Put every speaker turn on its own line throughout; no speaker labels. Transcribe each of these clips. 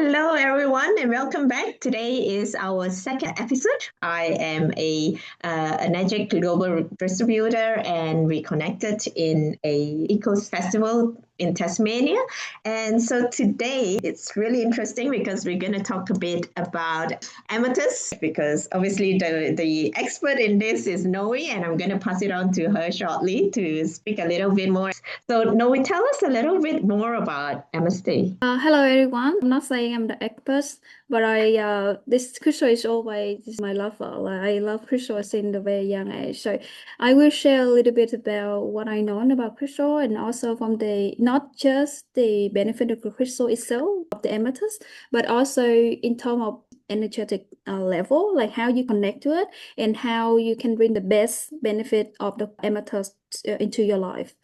Hello, everyone, and welcome back. Today is our second episode. I am a Magic Global Distributor, and we connected in a Ecos Festival in Tasmania. And so today it's really interesting because we're going to talk a bit about Amethyst, because obviously the expert in this is Noey, and I'm going to pass it on to her shortly to speak a little bit more. So Noey, tell us a little bit more about Amethyst.
Hello everyone. I'm not saying I'm the expert, but this crystal is always my lover. Like, I love crystals in the very young age. So I will share a little bit about what I know about crystal, and also from the not just the benefit of the crystal itself of the amethyst, but also in terms of energetic level, like how you connect to it and how you can bring the best benefit of the amethyst into your life.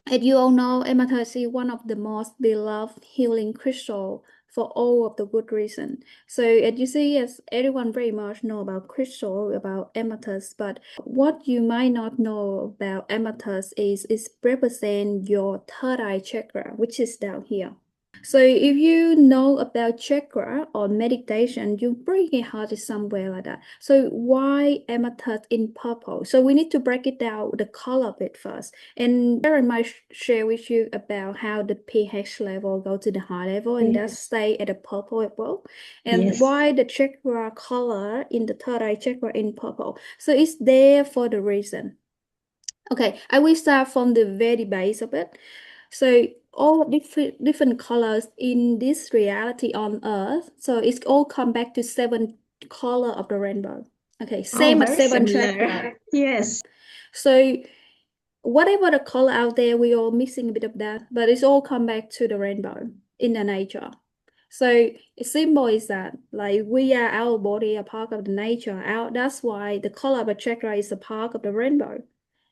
As you all know, amethyst is one of the most beloved healing crystal for all of the good reason. So as you see, as everyone very much know about crystal, about amethyst, but what you might not know about amethyst is it represent your third eye chakra, which is down here. So if you know about chakra or meditation, you bring it hard somewhere like that. So why amethyst in purple? So we need to break it down, the color of it first. And Sharon might share with you about how the pH level go to the high level and that stay at the purple as well. And why the chakra color in the third eye chakra in purple. So it's there for the reason. Okay, I will start from the very base of it. So all different colors in this reality on Earth. So it's all come back to 7 color of the rainbow. Okay, same as 7 chakra.
Yes.
So whatever the color out there, we all missing a bit of that, but it's all come back to the rainbow in the nature. So it's simple is that like we are our body a part of the nature. That's why the color of a chakra is a part of the rainbow.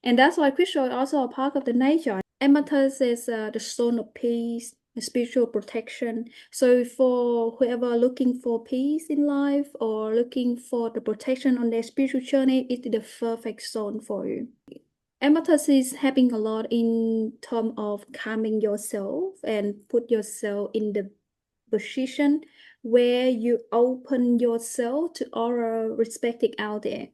And that's why crystal is also a part of the nature. Amethyst is the stone of peace, spiritual protection. So for whoever looking for peace in life or looking for the protection on their spiritual journey, it is the perfect stone for you. Amethyst is helping a lot in terms of calming yourself and put yourself in the position where you open yourself to aura respecting out there.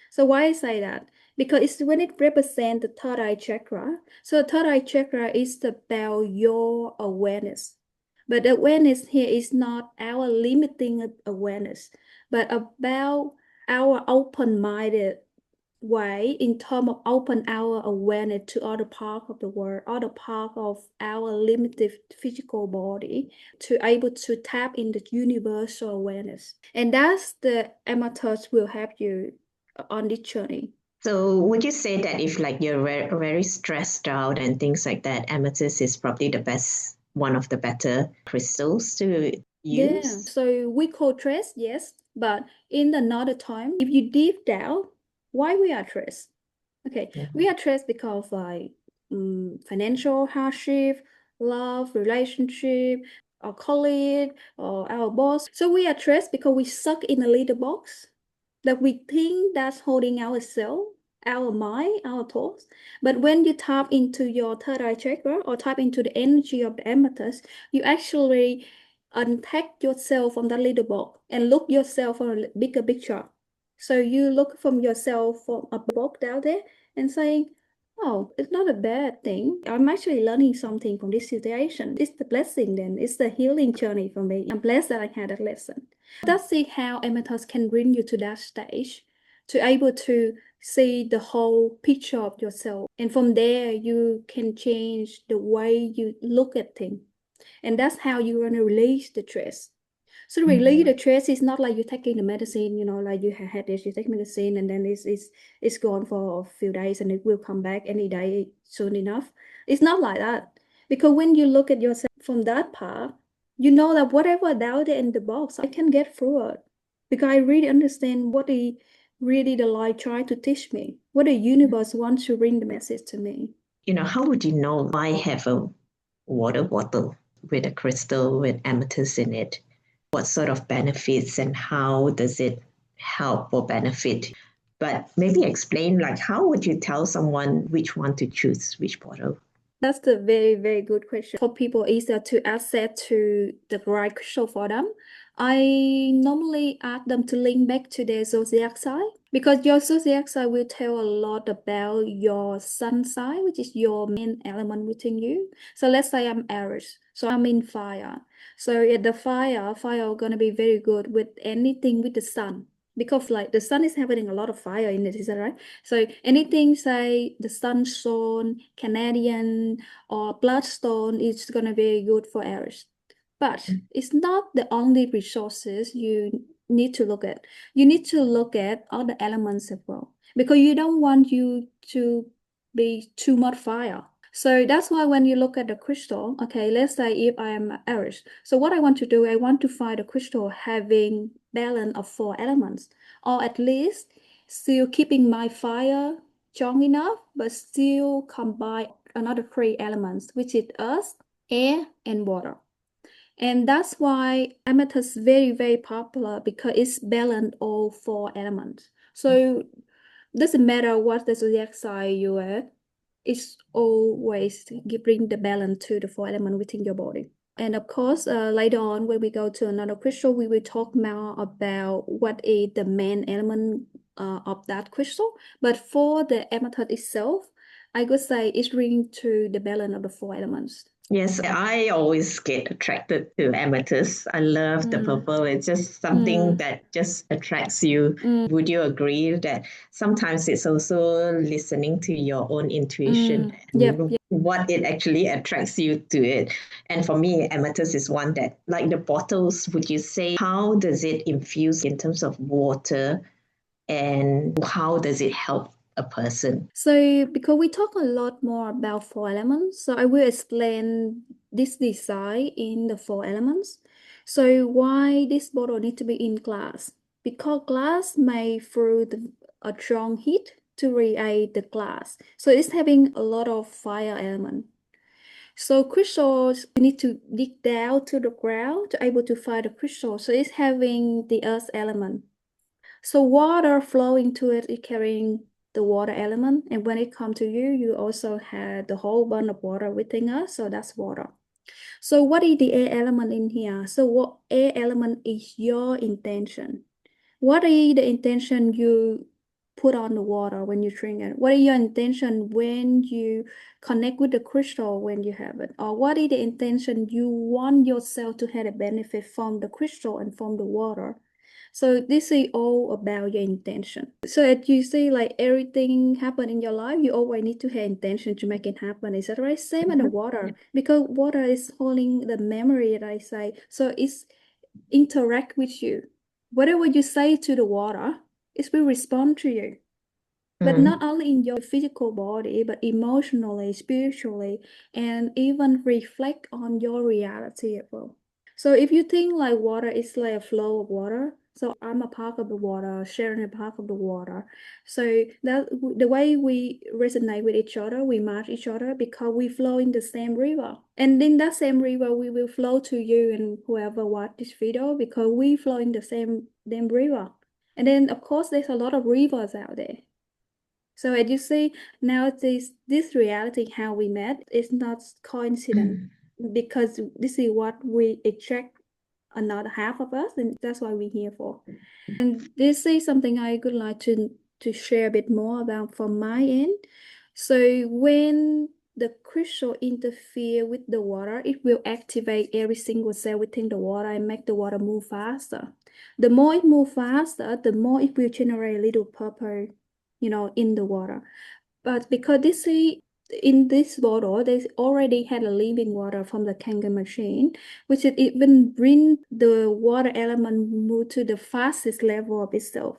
So why I say that? Because it's when it represents the third eye chakra. So the third eye chakra is about your awareness. But the awareness here is not our limiting awareness, but about our open-minded way in terms of open our awareness to other part of the world, other part of our limited physical body, to able to tap in the universal awareness. And that's the amethyst will help you on this journey.
So would you say that if like you're very stressed out and things like that, amethyst is probably the best, one of the better crystals to use?
Yeah, so we call stress, yes, but in another time, if you deep down, why we are stressed? Okay, we are stressed because of like financial hardship, love, relationship, our colleague, or our boss. So we are stressed because we stuck in a little box that we think that's holding ourselves, our mind, our thoughts. But when you tap into your third eye chakra or tap into the energy of the amethyst, you actually unpack yourself from that little box and look yourself from a bigger picture. So you look from yourself from a box down there and saying, oh, it's not a bad thing. I'm actually learning something from this situation. It's the blessing then. It's the healing journey for me. I'm blessed that I had that lesson. That's see how amethyst can bring you to that stage to able to see the whole picture of yourself. And from there, you can change the way you look at things. And that's how you're going to release the stress. So to release the stress is not like you're taking the medicine, you know, like you had this, you take medicine and then it's gone for a few days and it will come back any day soon enough. It's not like that. Because when you look at yourself from that part, you know that whatever down there in the box, I can get through it. Because I really understand what the light try to teach me, what the universe wants to bring the message to me.
You know, how would you know I have a water bottle with a crystal with amethyst in it? What sort of benefits and how does it help or benefit? But maybe explain, like, how would you tell someone which one to choose, which bottle?
That's a very, very good question. For people easier to access to the right crystal for them, I normally ask them to link back to their zodiac sign because your zodiac sign will tell a lot about your sun sign, which is your main element within you. So let's say I'm Aries, so I'm in fire. So at the fire are gonna be very good with anything with the sun. Because like the sun is having a lot of fire in it, is that right? So anything say the sunstone, Canadian, or bloodstone is gonna be good for Aries. But it's not the only resources you need to look at. You need to look at other elements as well. Because you don't want you to be too much fire. So that's why when you look at the crystal, okay, let's say if I am Aries. So what I want to do, I want to find a crystal having balance of 4 elements, or at least still keeping my fire strong enough, but still combine another 3 elements, which is earth, air, and water. And that's why amethyst is very, very popular because it's balanced all 4 elements. So doesn't matter what the zodiac sign you are, it's always bring the balance to the 4 elements within your body. And of course, later on, when we go to another crystal, we will talk more about what is the main element of that crystal. But for the amethyst itself, I could say it's bringing to the balance of the 4 elements.
Yes, I always get attracted to amethyst. I love the purple. It's just something that just attracts you. Would you agree that sometimes it's also listening to your own intuition and what it actually attracts you to it? And for me, amethyst is one that, like the bottles, would you say, how does it infuse in terms of water and how does it help a person?
So because we talk a lot more about 4 elements, so I will explain this design in the 4 elements. So why this bottle need to be in glass? Because glass may through a strong heat to react the glass. So it's having a lot of fire element. So crystals, you need to dig down to the ground to able to find the crystal. So it's having the earth element. So water flowing to it is carrying the water element. And when it comes to you, you also have the whole bunch of water within us. So that's water. So what is the air element in here? So what air element is your intention? What is the intention you put on the water when you drink it? What is your intention when you connect with the crystal when you have it? Or what is the intention you want yourself to have a benefit from the crystal and from the water? So this is all about your intention. So as you see, like everything happen in your life, you always need to have intention to make it happen. Is that right? Same as the water, because water is holding the memory that I say. So it's interact with you. Whatever you say to the water, it will respond to you. But not only in your physical body, but emotionally, spiritually, and even reflect on your reality as well. So if you think like water is like a flow of water, so I'm a part of the water, sharing a part of the water. So that the way we resonate with each other, we match each other because we flow in the same river. And in that same river, we will flow to you and whoever watch this video because we flow in the same damn river. And then of course there's a lot of rivers out there. So as you see, now this reality how we met is not coincidence because this is what we attract another half of us, and that's why we're here for. And this is something I would like to share a bit more about from my end. So when the crystal interfere with the water, it will activate every single cell within the water and make the water move faster. The more it move faster, the more it will generate a little purple, in the water. But because this is in this bottle, they already had a living water from the Kangen machine, which it even bring the water element move to the fastest level of itself,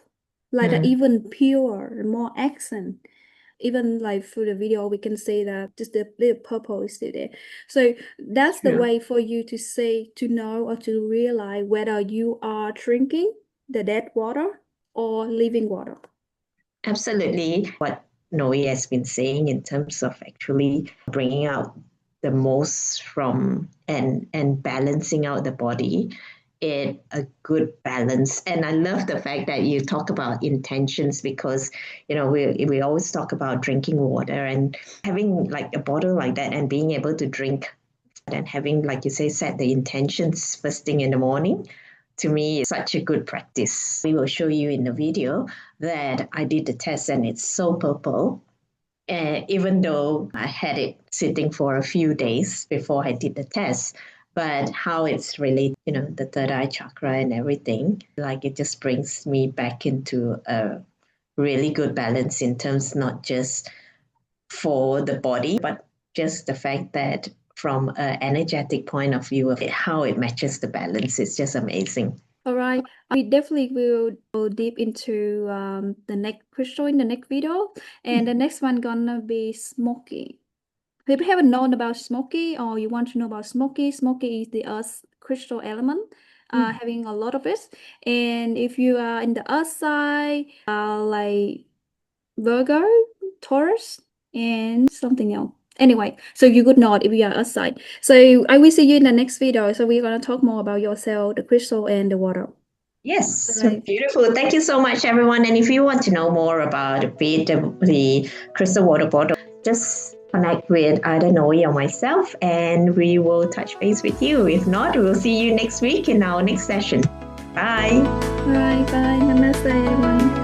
like even pure, more accent. Even like through the video, we can see that just the little purple is still there. So that's the way for you to say, to know or to realize whether you are drinking the dead water or living water.
Absolutely. What Noey has been saying in terms of actually bringing out the most from and balancing out the body it a good balance. And I love the fact that you talk about intentions, because we always talk about drinking water, and having like a bottle like that and being able to drink and having, like you say, set the intentions first thing in the morning, to me is such a good practice. We will show you in the video that I did the test and it's so purple. And even though I had it sitting for a few days before I did the test, but how it's related, the third eye chakra and everything, like it just brings me back into a really good balance in terms not just for the body, but just the fact that from an energetic point of view of it, how it matches the balance is just amazing.
All right, we definitely will go deep into the next crystal in the next video, and the next one gonna be smoky. If you haven't known about smoky, or you want to know about smoky, smoky is the earth crystal element, having a lot of it. And if you are in the earth side, like Virgo, Taurus, and something else. Anyway, so you could know if you are outside. So I will see you in the next video. So we're gonna talk more about yourself, the crystal, and the water.
Yes,
Right.
beautiful. Thank you so much, everyone. And if you want to know more about the crystal water bottle, just connect with either Noey or myself, and we will touch base with you. If not, we'll see you next week in our next session. Bye.
Bye. Bye. Namaste, everyone.